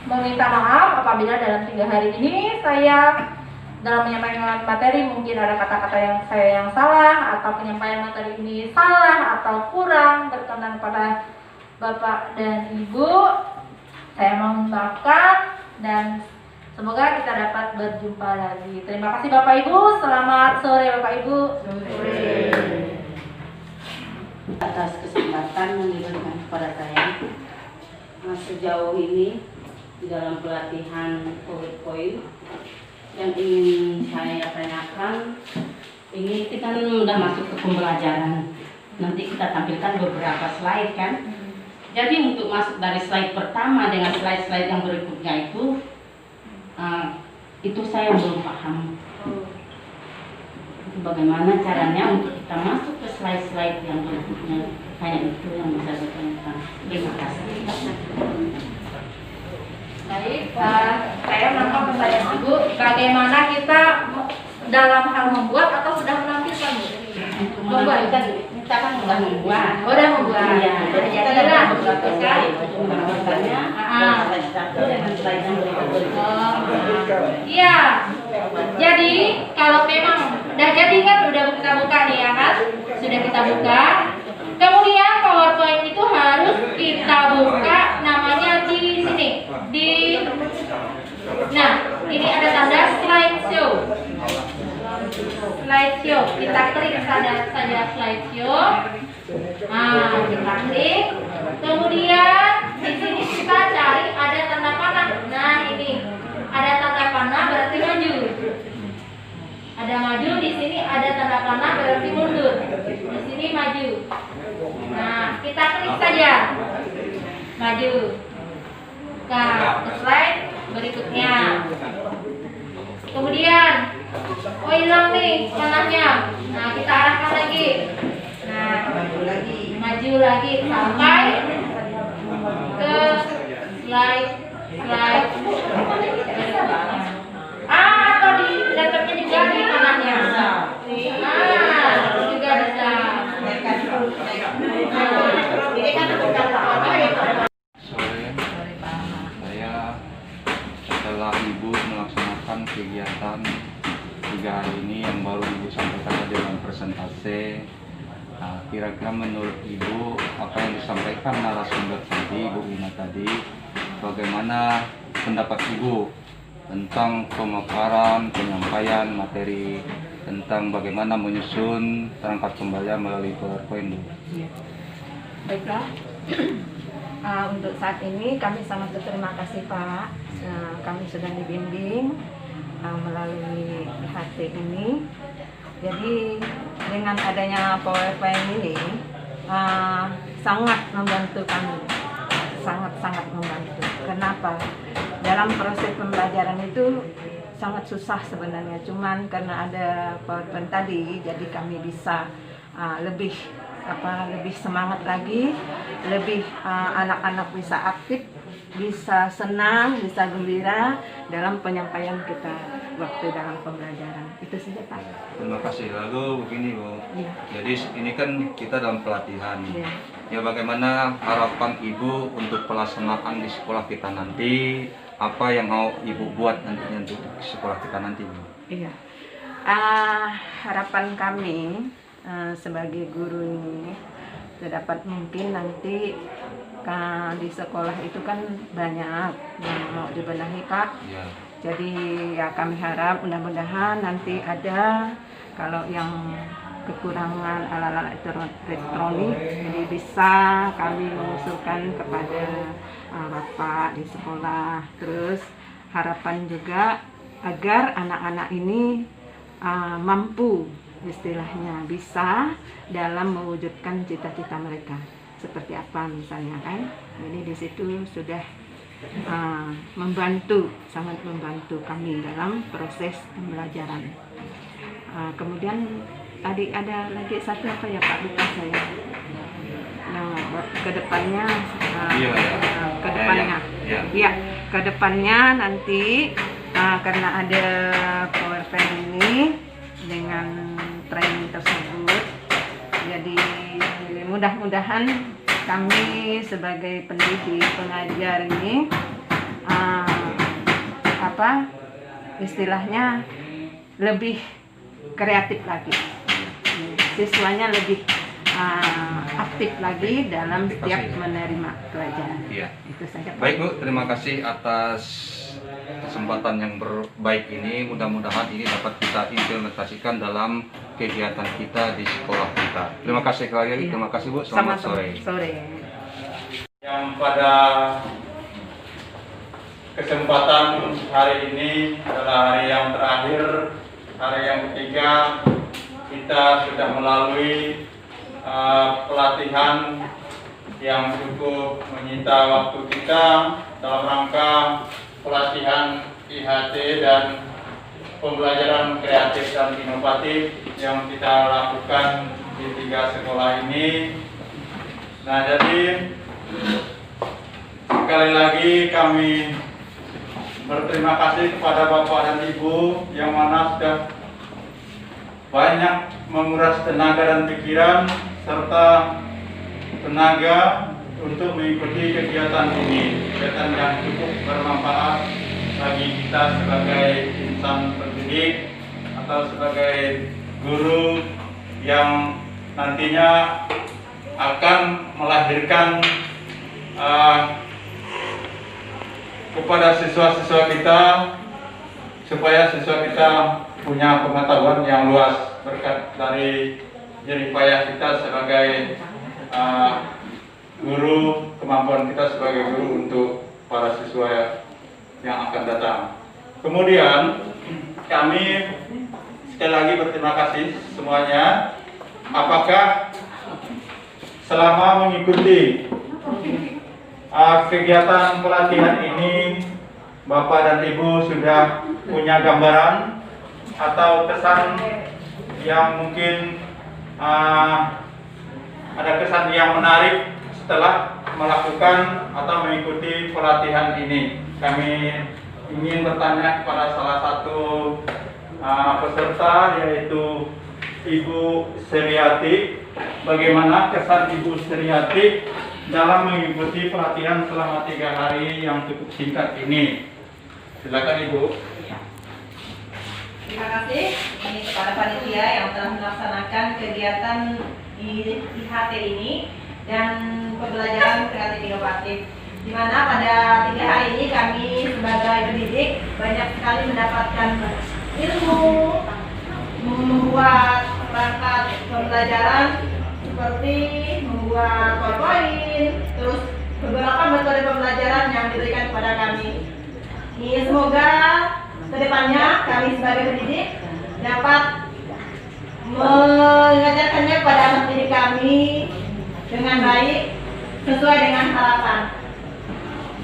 meminta maaf apabila dalam 3 hari ini saya dalam menyampaikan materi mungkin ada kata-kata yang salah atau penyampaian materi ini salah atau kurang berkenan pada Bapak dan Ibu. Saya memaafkan dan semoga kita dapat berjumpa lagi. Terima kasih Bapak Ibu. Selamat sore Bapak Ibu. Sore. Atas kesempatan memberikan kepada saya sejauh ini di dalam pelatihan PowerPoint yang ingin saya tanyakan. Ini kita sudah masuk ke pembelajaran. Nanti kita tampilkan beberapa slide kan. Jadi untuk masuk dari slide pertama dengan slide-slide yang berikutnya itu saya belum paham. Bagaimana caranya untuk kita masuk ke slide-slide yang berikutnya? Hanya itu yang bisa saya tanyakan. Terima kasih. Baik, saya menangkap pertanyaan Ibu. Bagaimana kita dalam hal membuat atau sudah menampilkan Bu? Membuat. Kita kan sudah membuat. Oh, udah membuat. Iya. Jadi Kita kita sudah bagus kan? menampilkannya. Slide satu dengan slide yang berikutnya. Iya. Jadi kalau memang udah jadi kan udah kita buka nih ya kan? Sudah kita buka. Kemudian PowerPoint itu harus kita buka namanya di sini. Nah, ini ada tanda slideshow. Slideshow. Kita klik saja slideshow. Nah, kita klik. Kemudian di sini kita cari ada tanda panah. Nah, ini ada tanda panah berarti maju. Ada maju, di sini ada tanda panah berarti mundur. Di sini maju. Nah, kita klik saja. Maju. Nah, ke slide berikutnya. Kemudian, oh hilang nih panahnya. Nah, kita arahkan lagi. Nah, maju lagi sampai ke slide. Atau di Ini kan bukan apa itu. Sore, saya setelah Ibu melaksanakan kegiatan 3 hari ini yang baru Ibu sampaikan dalam presentase. Nah, kira-kira menurut Ibu apa yang disampaikan narasumber tadi, Bu Ina tadi, bagaimana pendapat Ibu tentang pemaparan, penyampaian materi tentang bagaimana menyusun perangkat pembayaran melalui PowerPoint, Bu? Baiklah, untuk saat ini kami sangat berterima kasih Pak. Kami sudah dibimbing melalui IHT ini. Jadi dengan adanya PowerPoint ini sangat membantu kami, sangat membantu. Kenapa? Dalam proses pembelajaran itu sangat susah sebenarnya, cuman karena ada PowerPoint tadi, jadi kami bisa lebih semangat lagi, lebih anak-anak bisa aktif, bisa senang, bisa gembira dalam penyampaian kita waktu dalam pembelajaran. Itu saja Pak. Terima kasih. Lalu begini Bu, Iya. jadi ini kan kita dalam pelatihan. Iya. Ya bagaimana harapan Ibu untuk pelaksanaan di sekolah kita nanti? Apa yang mau Ibu buat nantinya untuk sekolah kita nanti, Bu? Iya. Harapan kami sebagai guru ini sedapat mungkin nanti di sekolah itu kan banyak yang mau dibenahi Pak. Ya. Jadi ya kami harap mudah-mudahan nanti ada kalau yang kekurangan alat-alat elektronik, jadi bisa kami mengusulkan kepada Bapak di sekolah. Terus harapan juga agar anak-anak ini mampu, istilahnya bisa dalam mewujudkan cita-cita mereka. Seperti apa misalnya kan? Jadi di situ sudah sangat membantu kami dalam proses pembelajaran. Kemudian tadi ada lagi satu apa ya Pak, lupa saya. Nah, kedepannya, kedepannya nanti karena ada PowerPoint ini dengan training tersebut, jadi mudah-mudahan kami sebagai pendidik pengajar ini istilahnya lebih kreatif lagi, siswanya lebih aktif lagi dalam setiap menerima pelajaran. Iya. Itu saja Pak. Baik Bu, terima kasih atas kesempatan yang baik ini. Mudah-mudahan ini dapat kita implementasikan dalam kegiatan kita di sekolah kita. Terima kasih sekali lagi. Iya. Terima kasih Bu. Selamat sore. Yang pada kesempatan hari ini adalah hari yang terakhir, hari yang ketiga, kita sudah melalui pelatihan yang cukup menyita waktu kita dalam rangka pelatihan IHT dan pembelajaran kreatif dan inovatif yang kita lakukan di 3 sekolah ini. Nah, jadi sekali lagi kami berterima kasih kepada Bapak dan Ibu yang mana sudah banyak menguras tenaga dan pikiran serta tenaga untuk mengikuti kegiatan ini, kegiatan yang cukup bermanfaat bagi kita sebagai insan pendidik atau sebagai guru yang nantinya akan melahirkan kepada siswa-siswa kita supaya siswa kita punya pengetahuan yang luas berkat dari jerih payah kita sebagai guru, kemampuan kita sebagai guru untuk para siswa yang akan datang. Kemudian kami sekali lagi berterima kasih semuanya. Apakah selama mengikuti kegiatan pelatihan ini Bapak dan Ibu sudah punya gambaran atau kesan yang mungkin ada kesan yang menarik setelah melakukan atau mengikuti pelatihan ini? Kami ingin bertanya kepada salah satu peserta, yaitu Ibu Seriati. bagaimana kesan Ibu Suryati dalam mengikuti pelatihan selama 3 hari yang cukup singkat ini. Silakan Ibu. Terima kasih ini kepada panitia yang telah melaksanakan kegiatan IHT ini dan pembelajaran kreatif inovatif. Di mana pada 3 hari ini kami sebagai pendidik banyak sekali mendapatkan ilmu, membuat perangkat pembelajaran seperti membuat PowerPoint, terus beberapa metode pembelajaran yang diberikan kepada kami. Ini semoga kedepannya kami sebagai pendidik dapat mengajarkannya kepada anak didik kami dengan baik sesuai dengan harapan.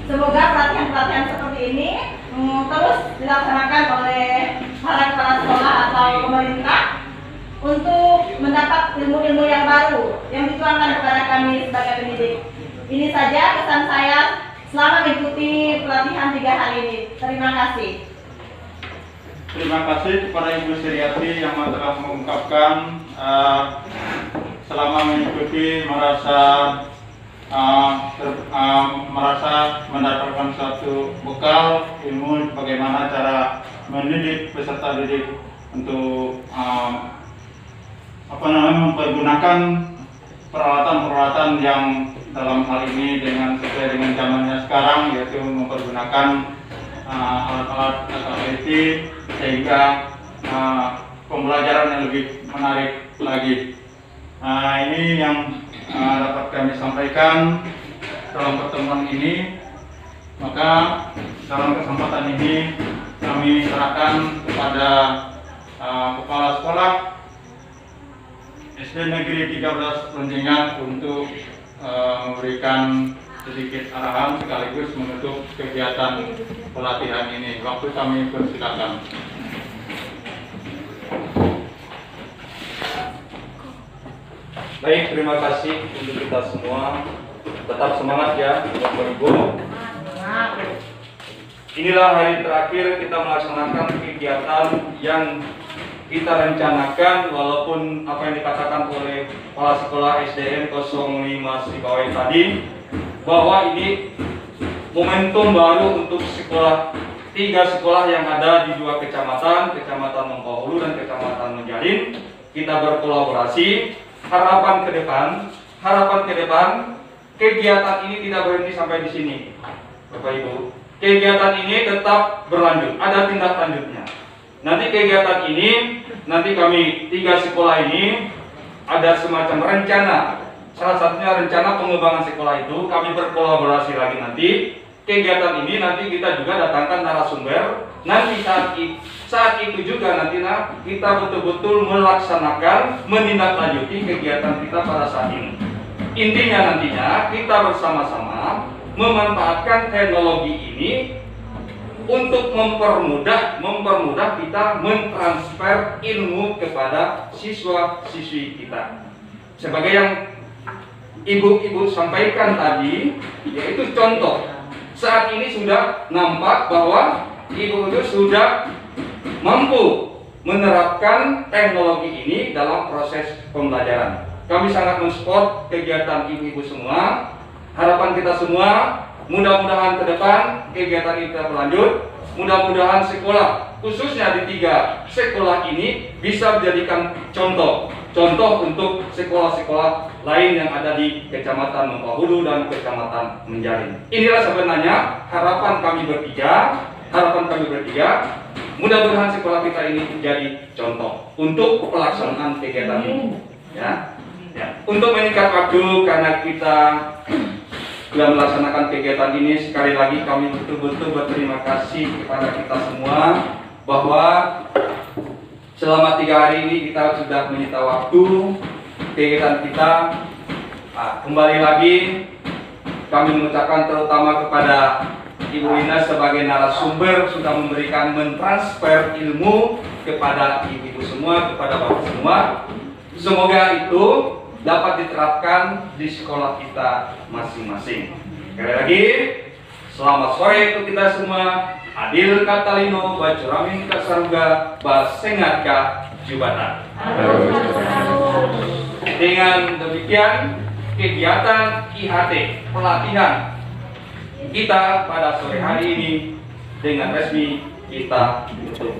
Semoga pelatihan-pelatihan seperti ini terus dilaksanakan oleh para kepala sekolah atau pemerintah untuk mendapat ilmu-ilmu yang baru yang dituangkan kepada kami sebagai pendidik. Ini saja pesan saya selama mengikuti pelatihan 3 hari ini. Terima kasih. Terima kasih kepada Ibu Suryati yang telah mengungkapkan selama mengikuti merasa mendapatkan suatu bekal ilmu bagaimana cara mendidik peserta didik untuk mempergunakan peralatan-peralatan yang dalam hal ini sesuai dengan zamannya sekarang, yaitu mempergunakan alat-alat IT sehingga pembelajaran yang lebih menarik lagi. Ini yang dapat kami sampaikan dalam pertemuan ini. Maka dalam kesempatan ini kami serahkan kepada Kepala Sekolah SD Negeri 13 Lonjengan untuk memberikan sedikit arahan sekaligus menutup kegiatan pelatihan ini. Waktu kami persilakan. Baik, terima kasih untuk kita semua. Tetap semangat ya, Bapak Ibu. Inilah hari terakhir kita melaksanakan kegiatan yang kita rencanakan, walaupun apa yang dikatakan oleh Kepala Sekolah SDN 05 Sikawai tadi, bahwa ini momentum baru untuk 3 sekolah yang ada di 2 kecamatan, Kecamatan Mengkohulu dan Kecamatan Menjalin. Kita berkolaborasi. Harapan ke depan, kegiatan ini tidak berhenti sampai di sini, Bapak Ibu. Kegiatan ini tetap berlanjut, ada tindak lanjutnya. Nanti kegiatan ini, nanti kami 3 sekolah ini ada semacam rencana. Salah satunya rencana pengembangan sekolah itu kami berkolaborasi lagi nanti. Kegiatan ini nanti kita juga datangkan narasumber. Nanti saat itu juga nanti kita betul-betul melaksanakan, menindaklanjuti kegiatan kita pada saat ini. Intinya nantinya kita bersama-sama memanfaatkan teknologi ini untuk mempermudah kita mentransfer ilmu kepada siswa-siswi kita. Sebagai yang ibu-ibu sampaikan tadi, yaitu contoh. Saat ini sudah nampak bahwa ibu itu sudah mampu menerapkan teknologi ini dalam proses pembelajaran. Kami sangat mensupport kegiatan ibu-ibu semua. Harapan kita semua, mudah-mudahan ke depan kegiatan ini tetap berlanjut. Mudah-mudahan sekolah, khususnya di 3 sekolah ini, bisa menjadikan contoh untuk sekolah-sekolah lain yang ada di Kecamatan Mengkohulu dan Kecamatan Menjalin. Inilah sebenarnya harapan kami bertiga. Mudah-mudahan sekolah kita ini menjadi contoh untuk pelaksanaan kegiatan ini. Ya. Untuk meningkat waktu, karena kita sudah melaksanakan kegiatan ini, sekali lagi kami betul-betul berterima kasih kepada kita semua bahwa selama 3 hari ini kita sudah menyita waktu kegiatan kita. Kembali lagi kami mengucapkan terutama kepada Ibu Lina sebagai narasumber sudah memberikan mentransfer ilmu kepada ibu-ibu semua, kepada bapak semua. Semoga itu dapat diterapkan di sekolah kita masing-masing. Sekali lagi, selamat sore untuk kita semua. Adil Katalino, Bacuramin Kasaruga, Basengatka Jubatan. dengan demikian kegiatan IHT pelatihan kita pada sore hari ini dengan resmi kita tutup.